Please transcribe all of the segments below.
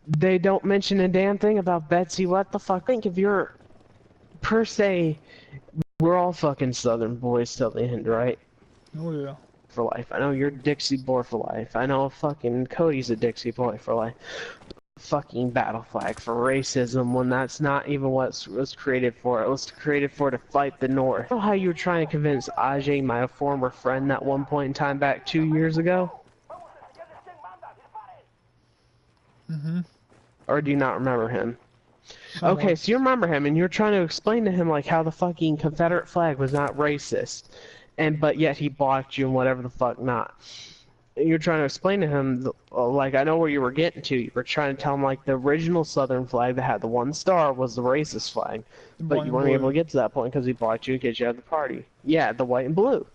they don't mention a damn thing about Betsy. What the fuck? I think if you're, per se, we're all fucking Southern boys till the end, right? Oh yeah. For life. I know you're Dixie boy for life. I know fucking Cody's a Dixie boy for life. Fucking battle flag for racism when that's not even what it was created for. It was created for to fight the North. I know how you were trying to convince Ajay, my former friend, at one point in time back 2 years ago? Mm-hmm. Or do you not remember him? Somewhat. Okay, so you remember him, and you're trying to explain to him like how the fucking Confederate flag was not racist, but yet he blocked you and whatever the fuck not. You're trying to explain to him, like, I know where you were getting to. You were trying to tell him, like, the original Southern flag that had the one star was the racist flag. But you weren't able to get to that point because he blocked you because you had the party. Yeah, the white and blue.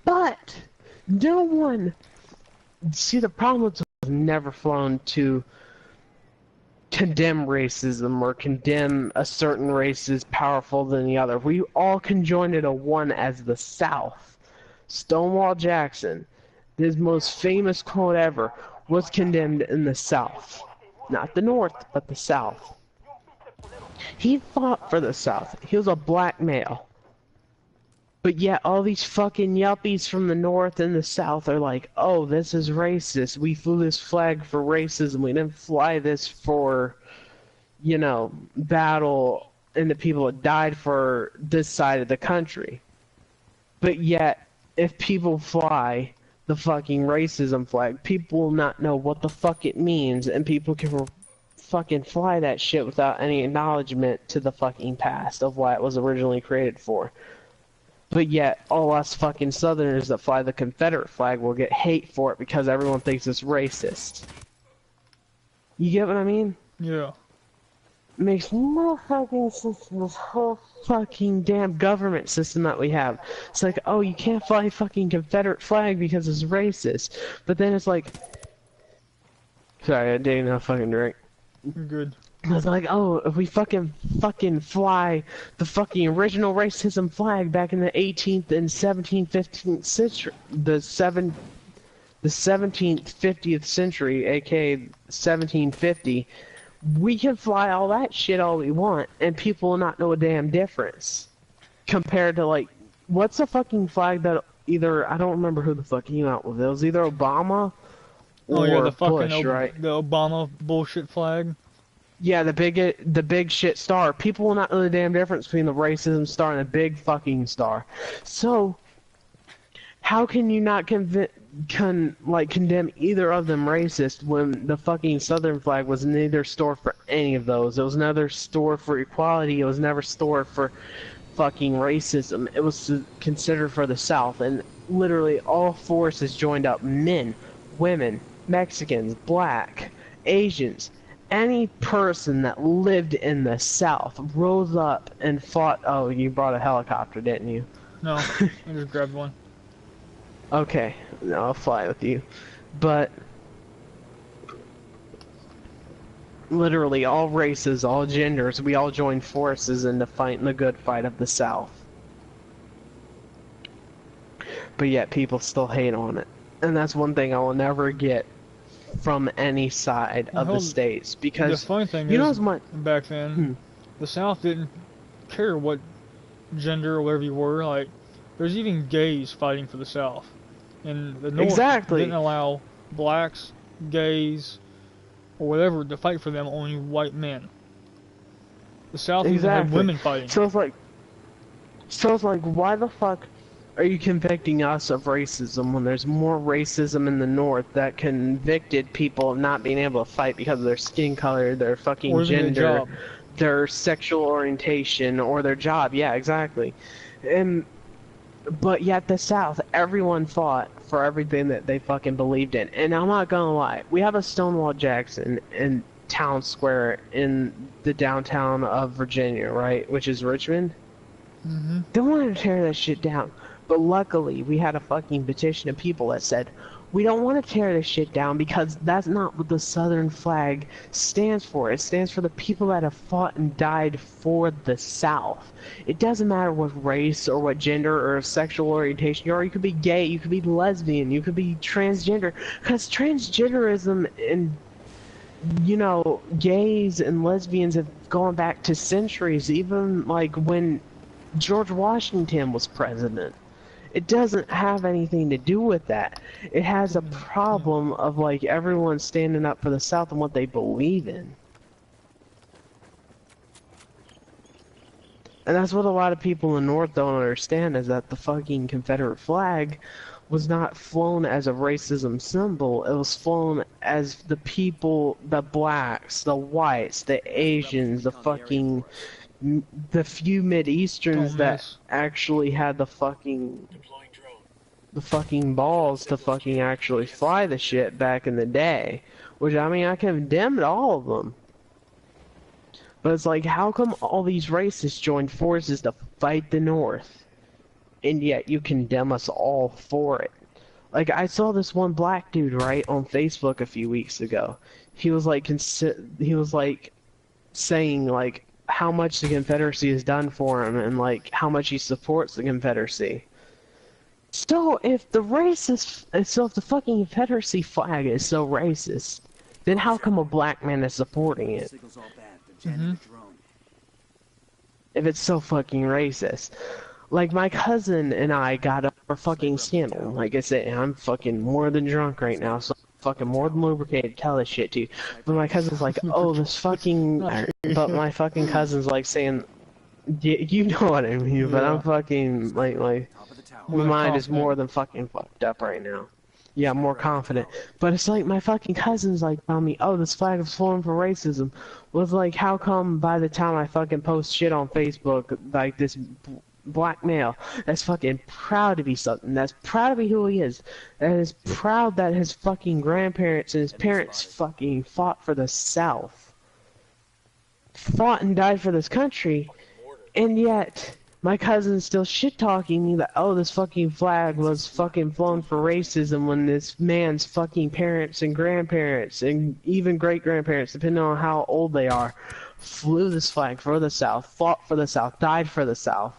But, no one... See, the problem was never flown to condemn racism or condemn a certain race as powerful than the other. We all conjoined into one as the South. Stonewall Jackson, his most famous quote ever, was condemned in the South. Not the North, but the South. He fought for the South. He was a black male. But yet all these fucking yuppies from the North and the South are like, oh, this is racist. We flew this flag for racism. We didn't fly this for, you know, battle and the people that died for this side of the country. But yet, if people fly the fucking racism flag, people will not know what the fuck it means, and people can fucking fly that shit without any acknowledgement to the fucking past of why it was originally created for. But yet, all us fucking Southerners that fly the Confederate flag will get hate for it because everyone thinks it's racist. You get what I mean? Yeah. It makes no fucking sense in this whole fucking damn government system that we have. It's like, oh, you can't fly fucking Confederate flag because it's racist. But then it's like... Sorry, I didn't have a fucking drink. You're good. It's like, oh, if we fucking fly the fucking original racism flag back in the 18th and 17th, 15th century, the 17th, 50th century, aka 1750, we can fly all that shit all we want, and people will not know a damn difference. Compared to, like, what's the fucking flag that either, I don't remember who the fuck came out with it. It was either Obama or the fucking Bush, right? The Obama bullshit flag. Yeah, the big shit star. People will not know the damn difference between the racism star and the big fucking star. So, how can you not condemn either of them racist when the fucking Southern flag was neither store for any of those? It was neither store for equality. It was never store for fucking racism. It was considered for the South, and literally all forces joined up: men, women, Mexicans, black, Asians. Any person that lived in the South rose up and fought. Oh, you brought a helicopter, didn't you? No, I just grabbed one. Okay, no, I'll fly with you. But literally all races, all genders, we all joined forces into fighting the good fight of the South. But yet people still hate on it. And that's one thing I will never get from any side of the states, because the funny thing you know is, back then, the South didn't care what gender or whatever you were. Like, there's even gays fighting for the South, and the North didn't allow blacks, gays, or whatever to fight for them. Only white men. The South even had women fighting. So it's like, why the fuck are you convicting us of racism when there's more racism in the North that convicted people of not being able to fight because of their skin color, their fucking gender, their sexual orientation, or their job? Yeah, exactly. But yet the South, everyone fought for everything that they fucking believed in. And I'm not gonna lie, we have a Stonewall Jackson in Town Square in the downtown of Virginia, right? Which is Richmond. They wanted to tear that shit down. But luckily, we had a fucking petition of people that said, we don't want to tear this shit down because that's not what the Southern flag stands for. It stands for the people that have fought and died for the South. It doesn't matter what race or what gender or sexual orientation you are. You could be gay, you could be lesbian, you could be transgender. Because transgenderism and you know, gays and lesbians have gone back to centuries, even like when George Washington was president. It doesn't have anything to do with that. It has a Yeah. problem of like everyone standing up for the South and what they believe in. And that's what a lot of people in the North don't understand, is that the fucking Confederate flag was not flown as a racism symbol. It was flown as the people, the blacks, the whites, the Asians, the few Mid-Easterns Don't that miss. actually had the fucking balls to fucking actually fly the shit back in the day. Which, I mean, I condemned all of them. But it's like, how come all these racists joined forces to fight the North? And yet you condemn us all for it. Like, I saw this one black dude, right, on Facebook a few weeks ago. He was like, saying, like, how much the Confederacy has done for him and, like, how much he supports the Confederacy. So if the fucking Confederacy flag is so racist, then how come a black man is supporting it? Mm-hmm. If it's so fucking racist. Like, my cousin and I got up for fucking scandal. Like I said, I'm fucking more than drunk right now, so I'm fucking more than lubricated to tell this shit to you. But my cousin's like, oh, this fucking... But my fucking cousin's like saying... You know what I mean, but I'm fucking, like, my mind is more than fucking fucked up right now. Yeah, I'm more confident. But it's like my fucking cousin's like telling me, oh, this flag is falling for racism. Was like, how come by the time I fucking post shit on Facebook, like this black male that's fucking proud to be something, that's proud to be who he is, that is proud that his fucking grandparents and his parents fucking fought for the South, fought and died for this country, and yet my cousin's still shit-talking me that, oh, this fucking flag was fucking flown for racism when this man's fucking parents and grandparents and even great-grandparents, depending on how old they are, flew this flag for the South, fought for the South, died for the South.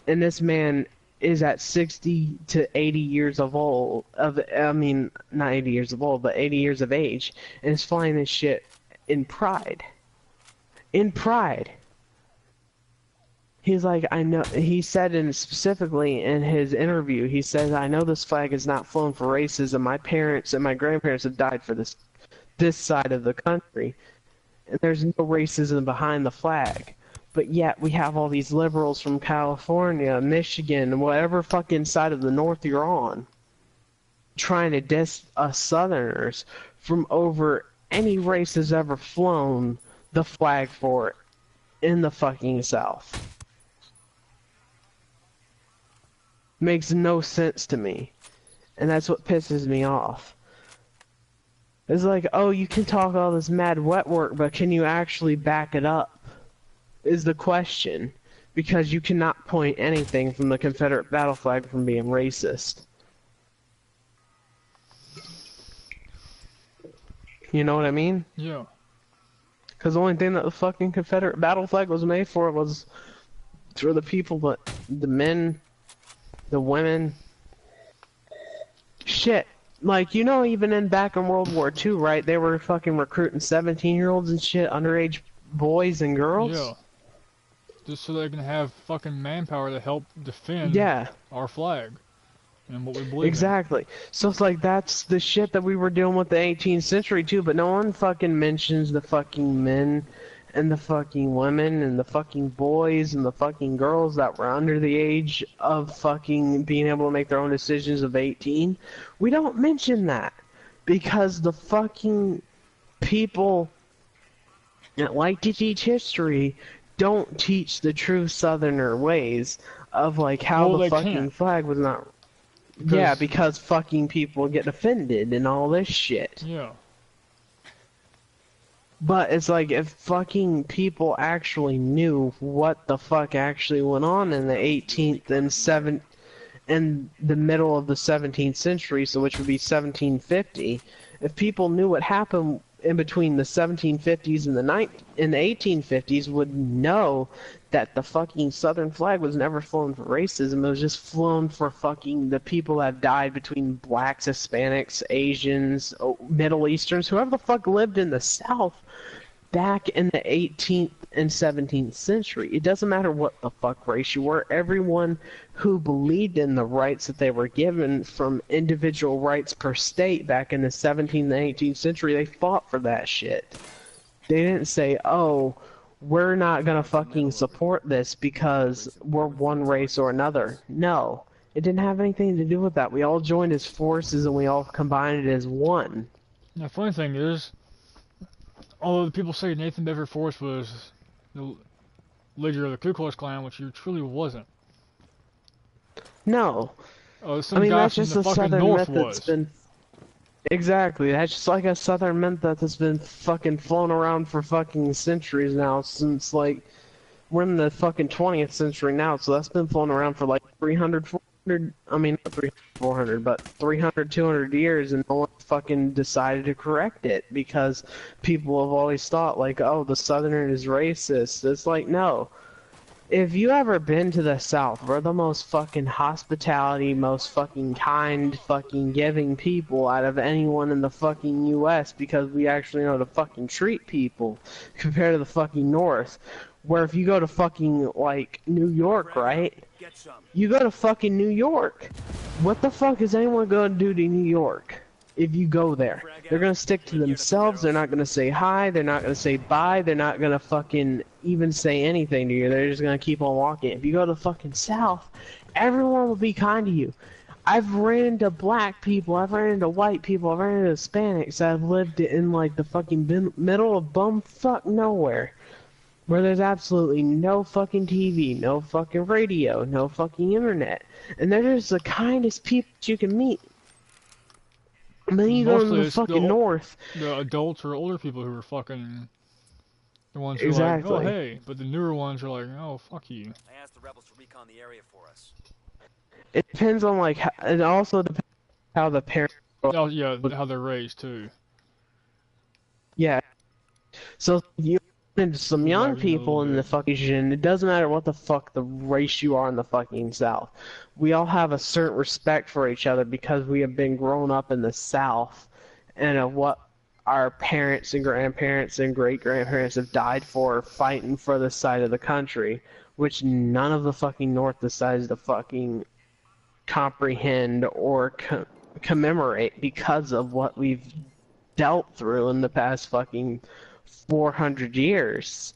And this man is at 60 to 80 years of old, I mean, not 80 years of old, but 80 years of age, and is flying this shit in pride. In pride. He's like, I know, he said specifically in his interview, he says, I know this flag is not flown for racism. My parents and my grandparents have died for this side of the country. And there's no racism behind the flag. But yet we have all these liberals from California, Michigan, whatever fucking side of the North you're on, trying to diss us Southerners from over any race has ever flown the flag for it in the fucking South. Makes no sense to me. And that's what pisses me off. It's like, oh, you can talk all this mad wet work, but can you actually back it up? Is the question. Because you cannot point anything from the Confederate battle flag from being racist. You know what I mean? Yeah. Because the only thing that the fucking Confederate battle flag was made for was for the people, but the men, the women, shit. Like, you know, even back in World War II, right? They were fucking recruiting 17-year-olds and shit, underage boys and girls. Yeah. Just so they can have fucking manpower to help defend our flag and what we believe exactly. So it's like, that's the shit that we were doing with the 18th century too, but no one fucking mentions the fucking men and the fucking women and the fucking boys and the fucking girls that were under the age of fucking being able to make their own decisions of 18. We don't mention that because the fucking people that like to teach history don't teach the true Southerner ways of like how the fucking flag was not. Yeah, because fucking people get offended and all this shit. Yeah. But it's like, if fucking people actually knew what the fuck actually went on in the 18th and in the middle of the 17th century, so which would be 1750, if people knew what happened in between the 1750s and the 1850s would know that the fucking Southern flag was never flown for racism. It was just flown for fucking the people that have died between blacks, Hispanics, Asians, Middle Easterns, whoever the fuck lived in the South back in the 18th and 17th century. It doesn't matter what the fuck race you were. Everyone who believed in the rights that they were given from individual rights per state back in the 17th and 18th century, they fought for that shit. They didn't say, oh, we're not gonna fucking support this because we're one race or another. No. It didn't have anything to do with that. We all joined as forces and we all combined it as one. The funny thing is, although the people say Nathan Bedford Forrest was the leader of the Ku Klux Klan, which he truly wasn't. No. Some guy that's from just the a fucking southern north myth that's been... Exactly, that's just like a southern myth that's been fucking flown around for fucking centuries now, since like, we're in the fucking 20th century now, so that's been flown around for like 300, 400, I mean, not 300, 400, but 300, 200 years, and no one fucking decided to correct it, because people have always thought, like, oh, the Southern is racist. It's like, no. If you ever been to the South, we're the most fucking hospitality, most fucking kind, fucking giving people out of anyone in the fucking US, because we actually know how to fucking treat people, compared to the fucking North. Where if you go to fucking, like, New York, right? You go to fucking New York. What the fuck is anyone gonna do to New York if you go there? They're gonna stick to themselves, they're not gonna say hi, they're not gonna say bye, they're not gonna fucking even say anything to you, they're just gonna keep on walking. If you go to fucking South, everyone will be kind to you. I've ran into black people, I've ran into white people, I've ran into Hispanics that have lived in like the fucking middle of bumfuck nowhere, where there's absolutely no fucking TV, no fucking radio, no fucking internet. And they're just the kindest people that you can meet. And then you go to the fucking North. The adults or older people who are fucking the ones who exactly. are like, oh hey, but the newer ones are like, oh fuck you. I asked the rebels to recon the area for us. It depends on like, it also depends on how the parents. Oh yeah, how they're raised too. Yeah. So you into some young people in the fucking, it doesn't matter what the fuck the race you are in the fucking South. We all have a certain respect for each other because we have been grown up in the South, and what our parents and grandparents and great-grandparents have died for, fighting for the side of the country, which none of the fucking North decides to fucking comprehend or commemorate because of what we've dealt through in the past fucking 400 years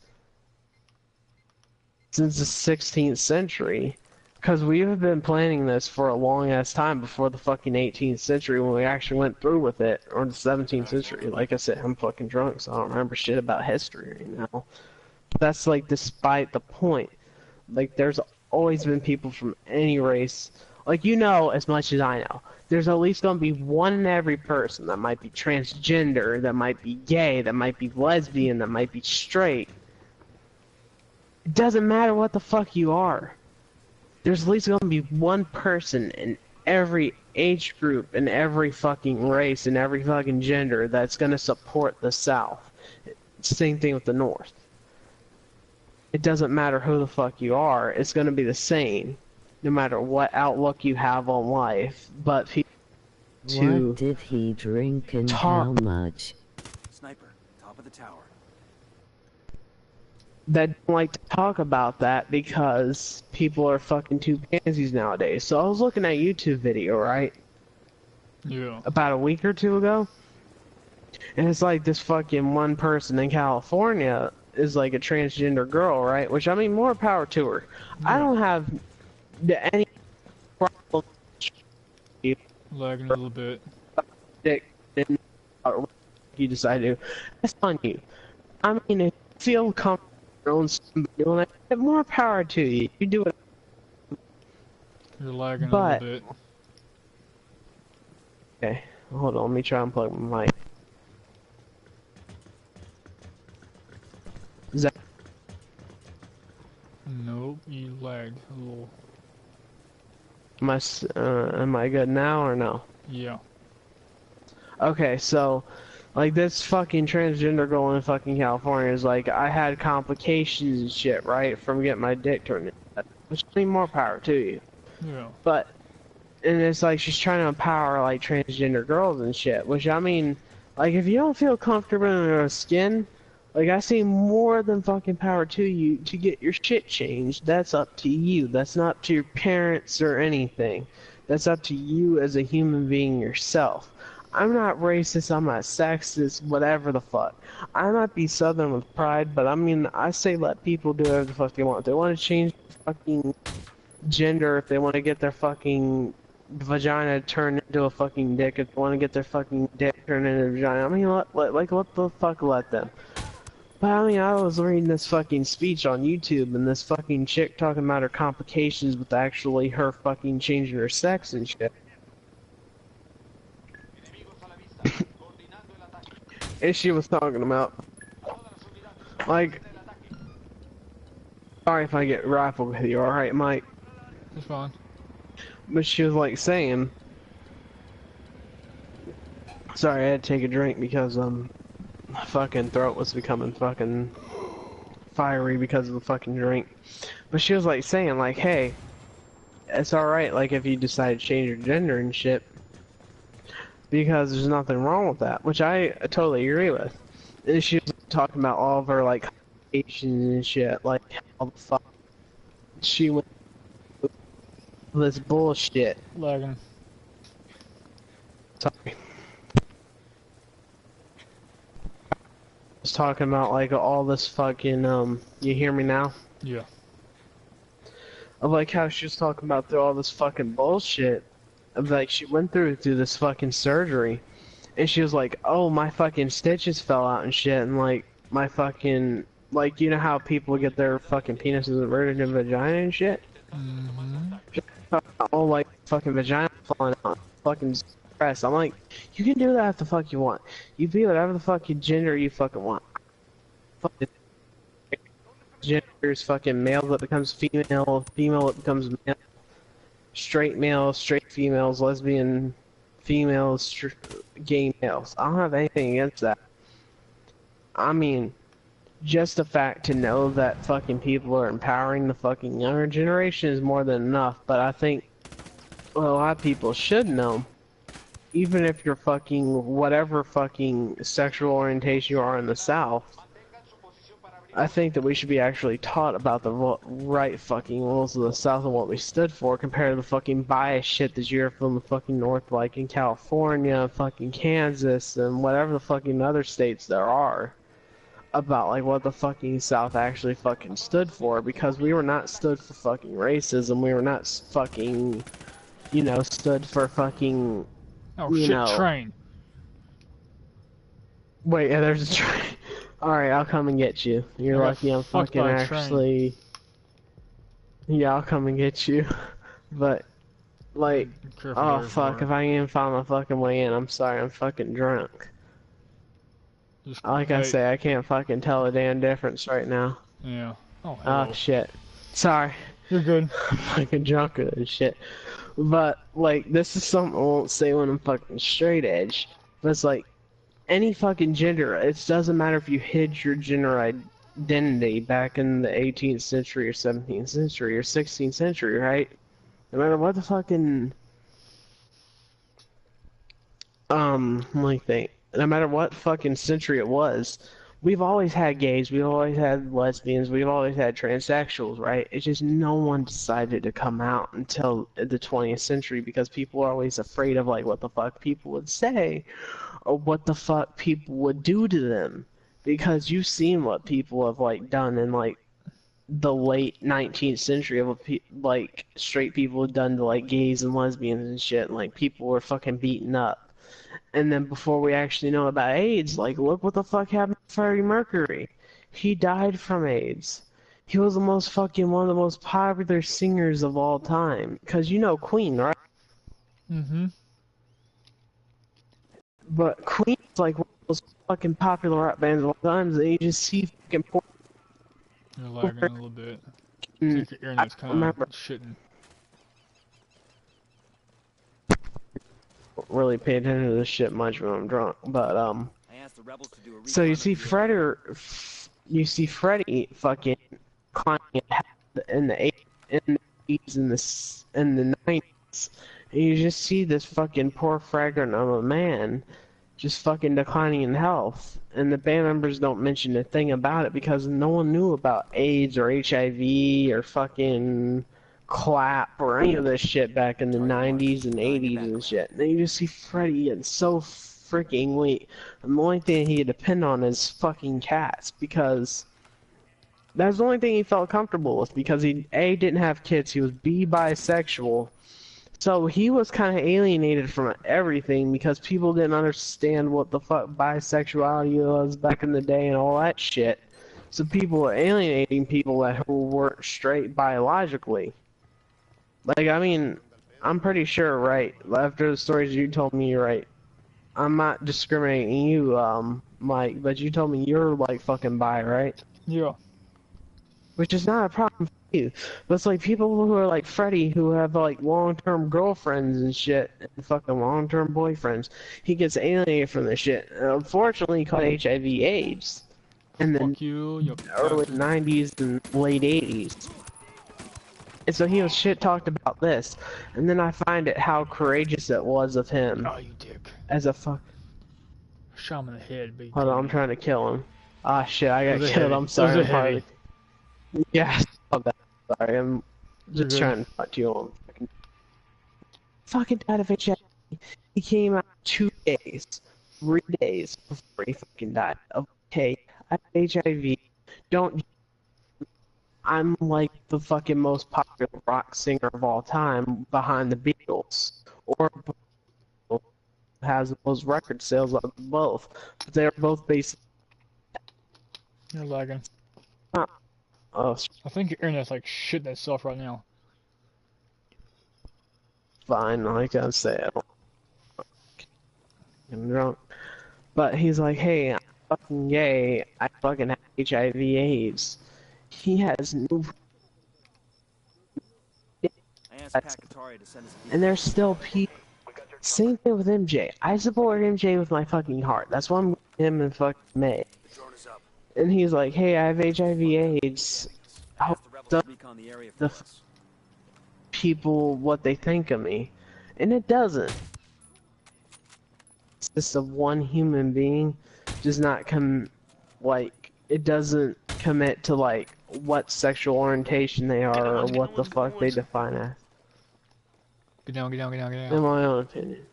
since the 16th century, because we have been planning this for a long ass time before the fucking 18th century when we actually went through with it, or the 17th century. Like I said, I'm fucking drunk, so I don't remember shit about history right now. But that's like despite the point. Like there's always been people from any race, like you know as much as I know. There's at least going to be one in every person that might be transgender, that might be gay, that might be lesbian, that might be straight. It doesn't matter what the fuck you are. There's at least going to be one person in every age group, in every fucking race, in every fucking gender that's going to support the South. Same thing with the North. It doesn't matter who the fuck you are, it's going to be the same. No matter what outlook you have on life, but what did he drink and how much? Sniper, top of the tower. That don't like to talk about that because people are fucking too pansies nowadays. So I was looking at a YouTube video, right? Yeah. About a week or two ago, and it's like this fucking one person in California is like a transgender girl, right? Which I mean, more power to her. Yeah. I don't have any problem. Lagging a little bit. You decide to. That's on you. I mean, if you feel comfortable doing it, more power to you. You do it. You're lagging a little bit. Okay, hold on. Let me try and plug my mic. Is that? Nope, you lagged a little. Am I good now or no? Yeah. Okay, so Like this fucking transgender girl in fucking California is like, I had complications and shit, right, from getting my dick turned in. Which I mean, more power to you. Yeah. But, and it's like she's trying to empower like transgender girls and shit. Which I mean, like if you don't feel comfortable in your skin, like I see more than fucking power to you to get your shit changed. That's up to you. That's not up to your parents or anything. That's up to you as a human being yourself. I'm not racist, I'm not sexist, whatever the fuck. I might be southern with pride, but I mean, I say let people do whatever the fuck they want. If they want to change their fucking gender, if they want to get their fucking vagina turned into a fucking dick, if they want to get their fucking dick turned into a vagina, I mean, what the fuck, let them. But I mean, I was reading this fucking speech on YouTube, and this fucking chick talking about her complications with actually her fucking changing her sex and shit. And she was talking about, like, sorry if I get rifled with you, alright, Mike? It's fine. But she was like saying, sorry, I had to take a drink because, my fucking throat was becoming fucking fiery because of the fucking drink. But she was like saying, like, hey, it's alright, like, if you decide to change your gender and shit, because there's nothing wrong with that, which I totally agree with. And she was talking about all of her, like, Asians and shit, like, how the fuck she went through this bullshit. Lagging. Sorry. Was talking about, like, all this fucking, you hear me now? Yeah. Of, like, how she was talking about through all this fucking bullshit. Of, like, she went through this fucking surgery. And she was like, oh, my fucking stitches fell out and shit, and, like, my fucking, like, you know how people get their fucking penises inverted in vagina and shit? Mm-hmm. Oh, like, fucking vagina falling out, fucking stress. I'm like, you can do that if the fuck you want. You be whatever the fucking gender you fucking want. Fucking gender is fucking male that becomes female, female that becomes male, straight males, straight females, lesbian females, gay males. I don't have anything against that. I mean, just the fact to know that fucking people are empowering the fucking younger generation is more than enough, but I think a lot of people should know, even if you're fucking whatever fucking sexual orientation you are in the South, I think that we should be actually taught about the right fucking rules of the South and what we stood for compared to the fucking bias shit that you hear from the fucking North, like in California, fucking Kansas, and whatever the fucking other states there are about like what the fucking South actually fucking stood for, because we were not stood for fucking racism, we were not fucking, you know, stood for fucking, Oh you shit, know. train. Wait, yeah, there's a train. Alright, I'll come and get you. You're lucky I'm fucking actually... Yeah, I'll come and get you. But, like, oh fuck, if I can't even find my fucking way in, I'm sorry, I'm fucking drunk. Like I say, I can't fucking tell a damn difference right now. Yeah. Oh, oh shit. Sorry. You're good. I'm fucking drunk and shit. But, like, this is something I won't say when I'm fucking straight edge. But it's like, any fucking gender, it doesn't matter if you hid your gender identity back in the 18th century or 17th century or 16th century, right? No matter what the fucking, let me think. No matter what fucking century it was, we've always had gays, we've always had lesbians, we've always had transsexuals, right? It's just no one decided to come out until the 20th century because people are always afraid of, like, what the fuck people would say or what the fuck people would do to them. Because you've seen what people have, like, done in, like, the late 19th century of what like, straight people have done to, like, gays and lesbians and shit, and, like, people were fucking beaten up. And then before we actually know about AIDS, like, look what the fuck happened to Freddie Mercury. He died from AIDS. He was the most fucking one of the most popular singers of all time. Because you know Queen, right? Mm-hmm. But Queen's like one of those fucking popular rock bands of all time that you just see fucking poor. You're lagging a little bit. It's like your internet's kind of shitting. Really pay attention to this shit much when I'm drunk, but I asked the rebels to do a So recon of the area. You see Freddy fucking climbing in the 80s and the 90s, and you just see this fucking poor fragrant of a man just fucking declining in health, and the band members don't mention a thing about it because no one knew about AIDS or HIV or fucking clap or any of this shit back in the 90s and 80s and shit. And then you just see Freddy getting so freaking weak, and the only thing he could depend on is fucking cats, because that's the only thing he felt comfortable with, because he A, didn't have kids, he was B, bisexual. So he was kind of alienated from everything because people didn't understand what the fuck bisexuality was back in the day and all that shit. So people were alienating people that weren't straight biologically. Like, I mean, I'm pretty sure, right? After the stories you told me, you're right. I'm not discriminating you, Mike, but you told me you're like fucking bi, right? Yeah. Which is not a problem for you. But it's like people who are like Freddy, who have like long-term girlfriends and shit, and fucking long-term boyfriends. He gets alienated from this shit. And unfortunately, he caught HIV/AIDS in the early 90s and late 80s. And so he was shit talked about this. And then I find it how courageous it was of him. Oh, you dick. As a fuck. Shot him in the head, big. Hold on, I'm trying to kill him. Ah, shit, I got killed. I'm sorry. Yeah, sorry, I'm just trying to talk to you on. Fucking died of HIV. He came out 2 days, 3 days before he fucking died. Okay, I have HIV. I'm like the fucking most popular rock singer of all time behind the Beatles. Or has the most record sales of both. But they're both based. You're lagging. Oh, I think your internet's like shitting itself right now. Fine, like I said, I'm drunk. But he's like, hey, I'm fucking gay. I fucking have HIV/AIDS. He has no. And there's still people. Same thing with MJ. I support MJ with my fucking heart. That's why I'm with him and fucking May. And he's like, hey, I have HIV/AIDS. How the people what they think of me? And it doesn't. It's just of one human being does not it doesn't commit to like what sexual orientation they are or what the fuck they define as. Get down. In my own opinion.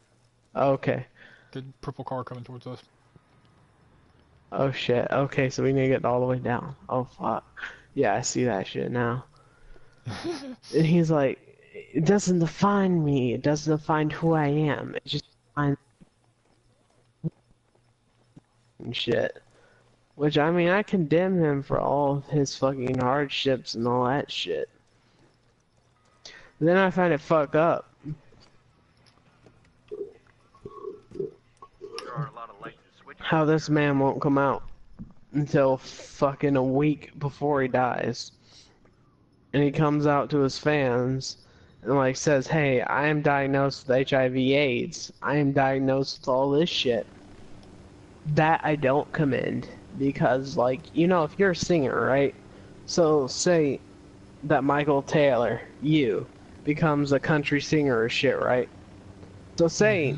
Okay. Good purple car coming towards us. Oh shit, okay, so we need to get all the way down. Oh fuck. Yeah, I see that shit now. And he's like, it doesn't define me, it doesn't define who I am, it just defines shit. Which, I mean, I condemn him for all of his fucking hardships and all that shit. But then I find it fucked up. How this man won't come out until fucking a week before he dies. And he comes out to his fans and like says, hey, I am diagnosed with HIV/AIDS. I am diagnosed with all this shit. That I don't commend, because like, you know, if you're a singer, right? So say that Michael Taylor, you, becomes a country singer or shit, right? So say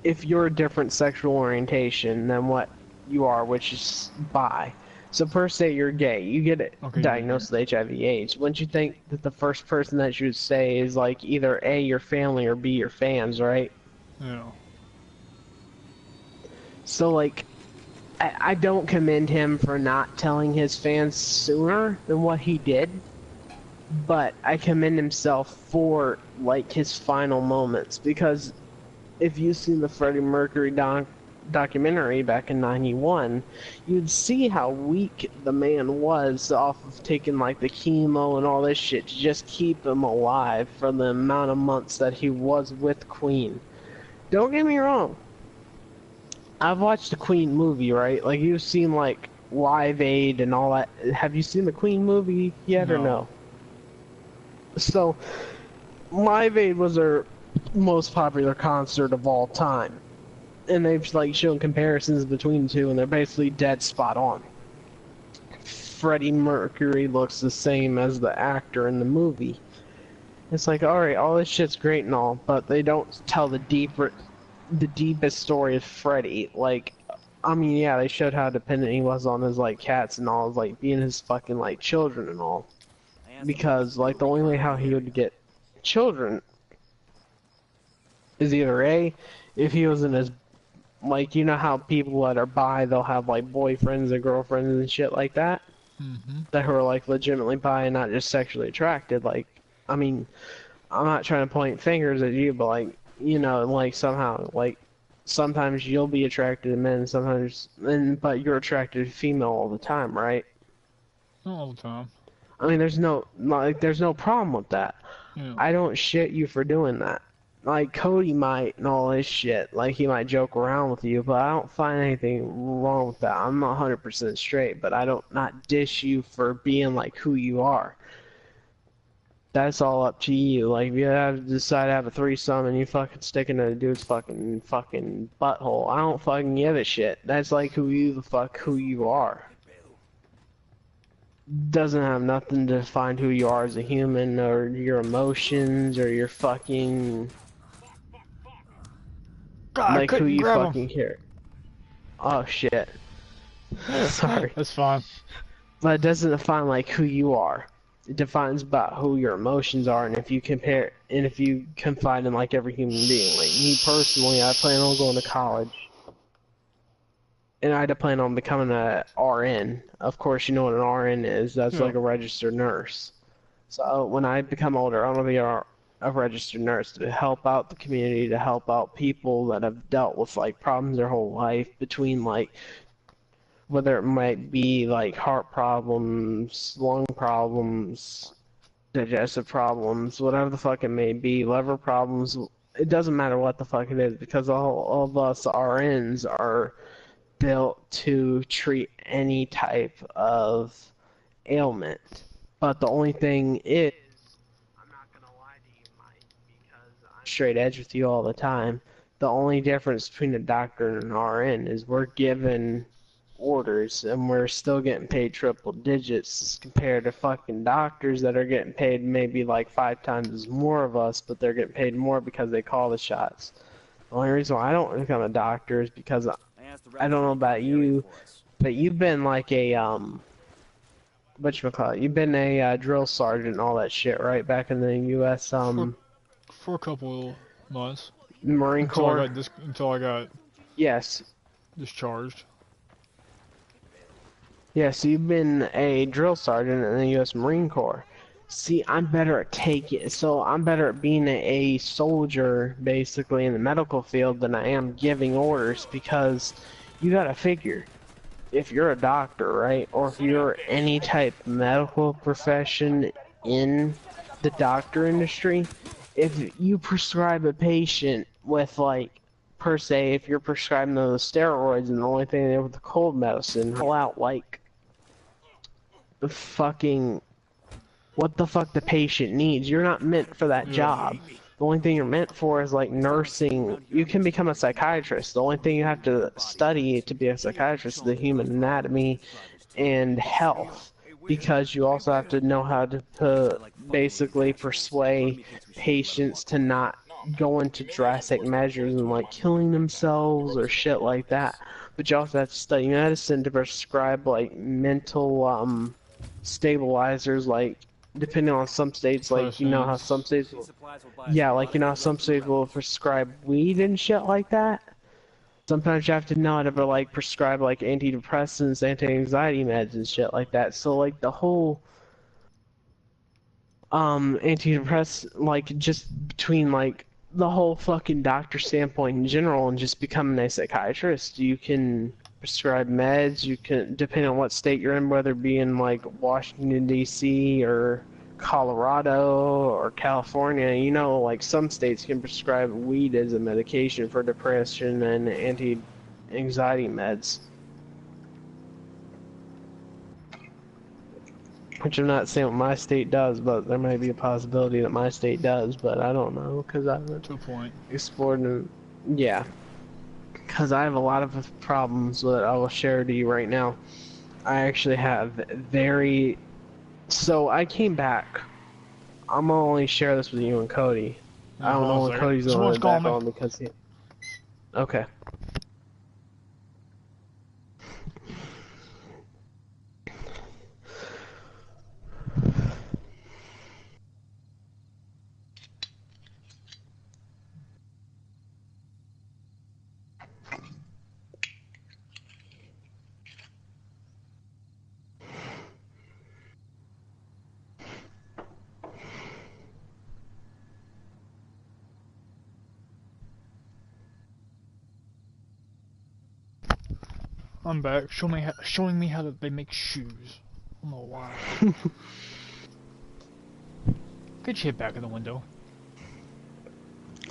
if you're a different sexual orientation than what you are, which is bi. So per se you're gay, you get diagnosed with HIV/AIDS. Wouldn't you think that the first person that you would say is like either A, your family, or B, your fans, right? Yeah. So like, I don't commend him for not telling his fans sooner than what he did, but I commend himself for like his final moments, because if you've seen the Freddie Mercury documentary back in '91, you'd see how weak the man was off of taking like the chemo and all this shit to just keep him alive for the amount of months that he was with Queen. Don't get me wrong, I've watched the Queen movie, right? Like, you've seen like Live Aid and all that. Have you seen the Queen movie yet or no? So Live Aid was their most popular concert of all time. and they've like shown comparisons between the two, and they're basically dead spot on. Freddie Mercury looks the same as the actor in the movie. It's like, alright, all this shit's great and all, but they don't tell the deepest story of Freddie. Like, I mean, yeah, they showed how dependent he was on his, like, cats and all, like, being his fucking, like, children and all. Because, like, the only way how he would get children is either A, if he was in his, like, you know how people that are bi, they'll have, like, boyfriends and girlfriends and shit like that? That who are, like, legitimately bi and not just sexually attracted, like, I mean, I'm not trying to point fingers at you, but, like, you know, like, somehow, like, sometimes you'll be attracted to men, sometimes, but you're attracted to female all the time, right? Not all the time. I mean, there's no problem with that. Yeah. I don't shit you for doing that. Like, Cody might and all this shit, like, he might joke around with you, but I don't find anything wrong with that. I'm not 100% straight, but I don't not dish you for being, like, who you are. That's all up to you. Like, if you have to decide to have a threesome and you fucking stick in a dude's fucking butthole, I don't fucking give a shit. That's like who you are. Doesn't have nothing to define who you are as a human, or your emotions, or your fucking... God, like, who you grab fucking care. Oh, shit. Sorry. That's fine. But it doesn't define, like, who you are. It defines about who your emotions are, and if you compare, and if you confide in, like, every human being. Like, me personally, I plan on going to college. And I plan on becoming a RN. Of course, you know what an RN is. That's like a registered nurse. So when I become older, I want to be a registered nurse to help out the community, to help out people that have dealt with, like, problems their whole life, between, like, whether it might be, like, heart problems, lung problems, digestive problems, whatever the fuck it may be, liver problems. It doesn't matter what the fuck it is, because all of us RNs are built to treat any type of ailment. But the only thing is, I'm not gonna lie to you, Mike, because I'm straight edge with you all the time. The only difference between a doctor and an RN is we're given orders and we're still getting paid triple digits compared to fucking doctors that are getting paid maybe like 5 times as more of us, but they're getting paid more because they call the shots. The only reason why I don't become a doctor is because I don't know about you, but you've been like a whatchamacallit, you've been a drill sergeant and all that shit, right? Back in the U.S. For a couple months. Marine Corps. Until I got yes discharged. Yeah, so you've been a drill sergeant in the U.S. Marine Corps. See, I'm better at I'm better at being a soldier, basically, in the medical field than I am giving orders, because you gotta figure, if you're a doctor, right, or if you're any type of medical profession in the doctor industry, if you prescribe a patient with, like, per se, if you're prescribing those steroids and the only thing they with the cold medicine, pull out, like, fucking what the fuck the patient needs. You're not meant for that job. The only thing you're meant for is, like, nursing. You can become a psychiatrist. The only thing you have to study to be a psychiatrist is the human anatomy and health, because you also have to know how to basically persuade patients to not go into drastic measures and, like, killing themselves or shit like that. But you also have to study medicine to prescribe, like, mental stabilizers, like, depending on some states, like, you know how some states will, yeah, like, you know how some states will prescribe weed and shit like that? Sometimes you have to know how to, like, prescribe, like, antidepressants, anti-anxiety meds and shit like that. So, like, the whole antidepressant, like, just between, like, the whole fucking doctor standpoint in general and just becoming a psychiatrist, you can prescribe meds, you can, depending on what state you're in, whether it be in, like, Washington, D.C. or Colorado or California, you know, like, some states can prescribe weed as a medication for depression and anti-anxiety meds. Which I'm not saying what my state does, but there might be a possibility that my state does, but I don't know, because I haven't explored them. Yeah. because I have a lot of problems that I will share to you right now. I actually have very... So I came back. I'm gonna only share this with you and Cody. I don't know when Cody's going to back on because he... Okay. I'm back. Showing me how they make shoes. I don't know why. Get your head back in the window.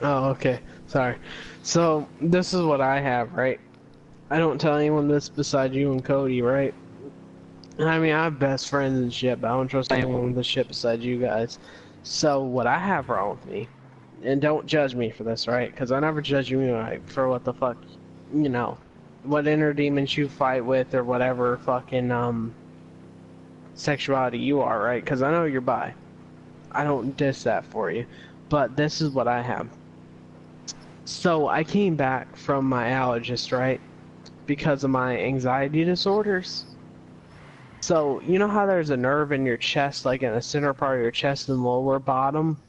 Oh, okay. Sorry. So, this is what I have, right? I don't tell anyone this besides you and Cody, right? I mean, I have best friends and shit, but I don't trust anyone with this shit besides you guys. So, what I have wrong with me, and don't judge me for this, right? Because I never judge you for what the fuck, you know, what inner demons you fight with or whatever fucking, sexuality you are, right? Because I know you're bi. I don't diss that for you. But this is what I have. So, I came back from my allergist, right? Because of my anxiety disorders. So, you know how there's a nerve in your chest, like in the center part of your chest and lower bottom?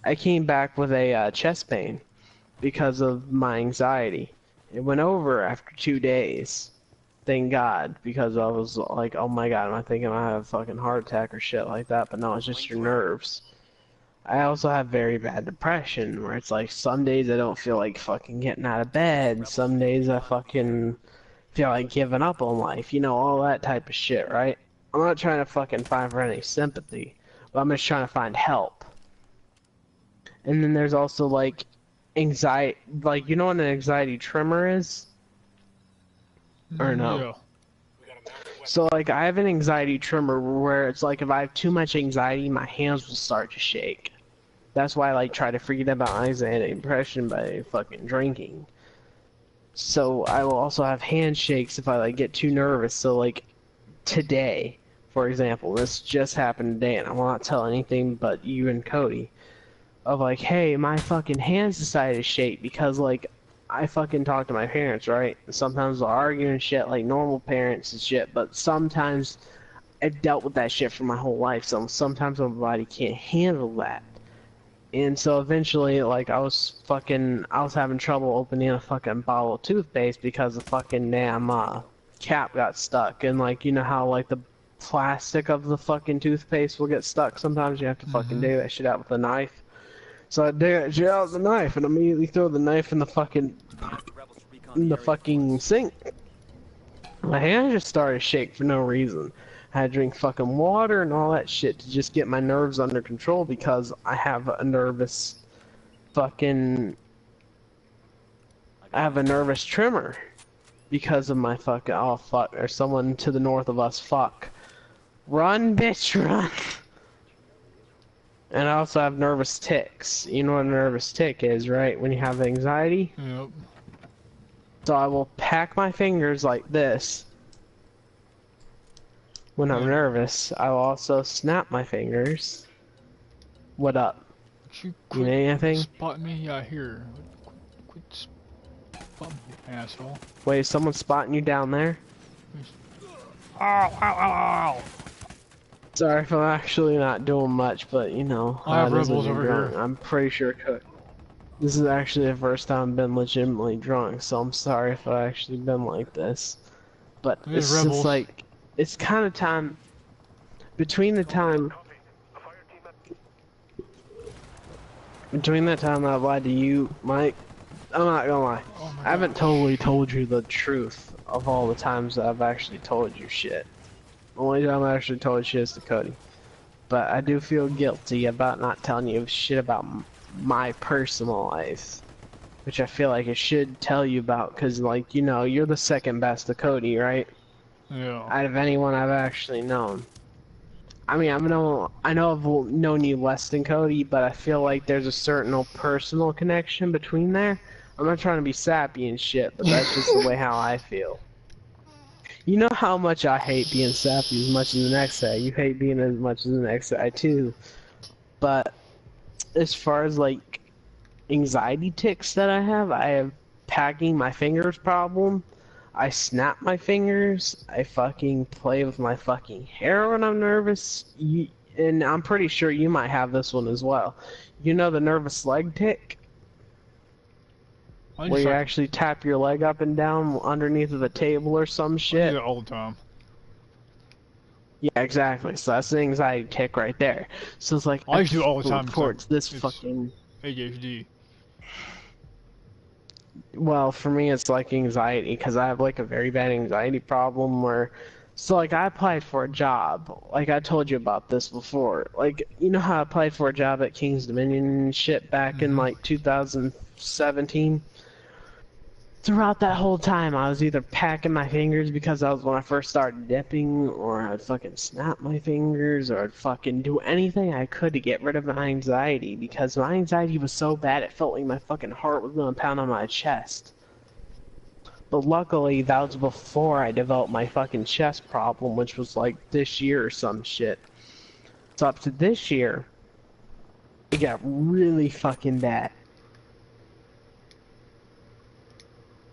I came back with a chest pain because of my anxiety. It went over after 2 days. Thank God, because I was like, oh my God, am I thinking I have a fucking heart attack or shit like that? But no, it's just your nerves. I also have very bad depression, where it's like some days I don't feel like fucking getting out of bed. Some days I fucking feel like giving up on life. You know, all that type of shit, right? I'm not trying to fucking find for any sympathy, but I'm just trying to find help. And then there's also like anxiety, like you know what an anxiety tremor is? Or no? Yeah. So like I have an anxiety tremor where it's like if I have too much anxiety, my hands will start to shake. That's why I like try to forget about anxiety and depression by fucking drinking. So I will also have handshakes if I like get too nervous. So like today, for example, this just happened today, and I will not tell anything but you and Cody. Of like, hey, my fucking hands decided to shake because like I fucking talk to my parents, right? Sometimes they'll argue and shit like normal parents and shit, but sometimes I've dealt with that shit for my whole life, so sometimes my body can't handle that. And so eventually, like, I was having trouble opening a fucking bottle of toothpaste because the fucking damn, cap got stuck. And, like, you know how, like, the plastic of the fucking toothpaste will get stuck? Sometimes you have to fucking dig that shit out with a knife. So I dig that shit out with a knife and immediately throw the knife in the fucking sink. My hand just started to shake for no reason. I had to drink fucking water and all that shit to just get my nerves under control because I have a nervous fucking... I have a nervous tremor because of my fucking... Oh, fuck. There's someone to the north of us. Fuck. Run, bitch, run! And I also have nervous tics. You know what a nervous tic is, right? When you have anxiety? Yep. So I will pack my fingers like this. When I'm nervous, I will also snap my fingers. What up? You need anything? Spot me? Yeah, here. Quit spotting me, asshole. Wait, is someone spotting you down there? Ow, ow, ow, ow! Sorry if I'm actually not doing much, but you know. I have rebels over here. I'm pretty sure this is actually the first time I've been legitimately drunk, so I'm sorry if I've actually been like this. But it's just like, it's kind of time, between that time I lied to you, Mike, I'm not gonna lie. I haven't totally told you the truth of all the times that I've actually told you shit. The only time I actually told you shit is to Cody. But I do feel guilty about not telling you shit about my personal life. Which I feel like I should tell you about, because, like, you know, you're the second best to Cody, right? Yeah. Out of anyone I've actually known. I mean, I know I've known you less than Cody, but I feel like there's a certain personal connection between there. I'm not trying to be sappy and shit, but that's just the way how I feel. You know how much I hate being sappy as much as the next guy. You hate being as much as the next guy too. But as far as like anxiety tics that I have packing my fingers problem. I snap my fingers. I fucking play with my fucking hair when I'm nervous. And I'm pretty sure you might have this one as well. You know the nervous leg tic? Where you actually tap your leg up and down underneath of the table or some shit. I do that all the time. Yeah, exactly. So that's an anxiety tick right there. So it's like I used to do it all the time. Towards this fucking ADHD. Well, for me, it's like anxiety because I have like a very bad anxiety problem where, so like I applied for a job, like I told you about this before. Like, you know how I applied for a job at King's Dominion and shit back in like 2017? Throughout that whole time, I was either packing my fingers because that was when I first started dipping, or I'd fucking snap my fingers, or I'd fucking do anything I could to get rid of my anxiety, because my anxiety was so bad it felt like my fucking heart was gonna pound on my chest. But luckily, that was before I developed my fucking chest problem, which was like this year or some shit. So up to this year, it got really fucking bad.